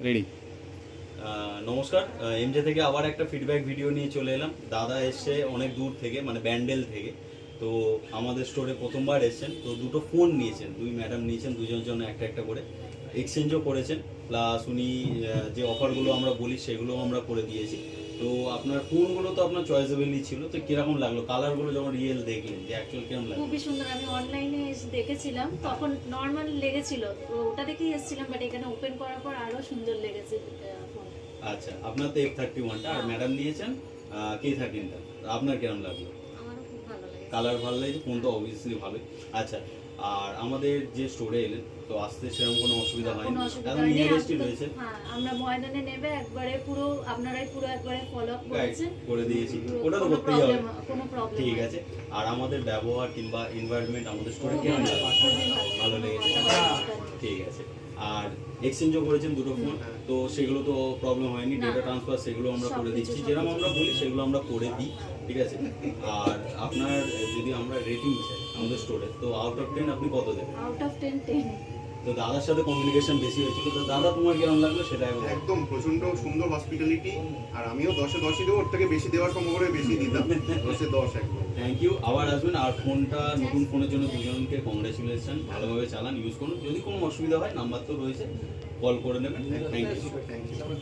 Ready. নমস্কার, এমজে থেকে আবার একটা ফিডব্যাক ভিডিও নিয়ে চলে এলাম। দাদা এসছে অনেক দূর থেকে, মানে ব্যান্ডেল থেকে। তো আমাদের স্টোরে প্রথমবার এসছেন, তো দুটো ফোন নিয়েছেন, দুই ম্যাডাম নিয়েছেন, দুজনের জন্য একটা একটা করে এক্সচেঞ্জও করেছেন। প্লাস উনি যে অফারগুলো আমরা বলি সেগুলো আমরা করে দিয়েছি। তো আপনার ফোনগুলো তো আপনার চয়েসেবলই ছিল, তো কিরকম লাগলো কালারগুলো যখন রিয়েল দেখলেন যে অ্যাকচুয়াল কিরকম লাগলো? খুবই সুন্দর। আমি অনলাইনে দেখেছিলাম, তখন নর্মাল লেগেছিল, তো ওটা দেখেই এসেছিলাম, বাট এখানে ওপেন করার পর আরো সুন্দর লেগেছে ফোন। আচ্ছা, আপনার তো F31টা আর ম্যাডাম নিয়েছেন K13টা, আপনার কিরকম লাগলো? আমারও খুব ভালো লেগেছে। কালার ভালো লাগছে, ফোন তো অবভিয়াসলি ভালো। আচ্ছা, আর আমাদের যে স্টোরে এলেন তো আসতে সেরকম কোনো অসুবিধা হয়নি, কোনো অসুবিধা একদম হয়নি। নিয়ারেস্টই রয়েছে, হ্যাঁ, আমরা ময়দানে নেবে একবারে পুরো আপনারাই পুরো একবারে ফলো আপ গাইড করেছেন, করে দিয়েছি, তো ওটা তো কোনো করতেই হবে। কোনো প্রবলেম ঠিক আছে, আর আমাদের ব্যবহার কিংবা এনভায়রনমেন্ট আমাদের স্টোরে খুবই কেমন ভালো, লাগলো? খুবই ভালো লেগেছে। ভালো। ঠিক আছে, আর এক্সচেঞ্জও করেছেন দুটো ফোন, তো সেগুলো তো প্রবলেম হয়নি, না, ডেটা না। ট্রান্সফার সেগুলো আমরা করে সবকিছু, দিচ্ছি, সবকিছু। যেরকম আমরা বলি সেগুলো আমরা করে দিই। ঠিক আছে, আর আপনার যদি আমরা রেটিং চাই আমাদের স্টোরে, তো আউট অফ 10 আপনি কত দেবেন? Out of 10 10। তো দাদার সাথে কমিউনিকেশন বেশি হয়েছিল, তো দাদা তোমার কেমন লাগলো সেটা বলো। একদম প্রচন্ড সুন্দর হসপিটালিটি, আর আমিও 10-এ 10ই দেবো, ওর থেকে বেশি দেওয়ার সম্ভাবনা বেশি দিতাম, 10-এ 10 একদম। থ্যাংক ইউ, আবার আসবেন। আর ফোনটা, নতুন ফোনের জন্য দুজনকে কংগ্রেচুলেশন, ভালোভাবে চালান, ইউজ করুন, যদি কোনো অসুবিধা হয় নাম্বার তো রয়েছে, কল করে নেবেন। Thank you. Thank you.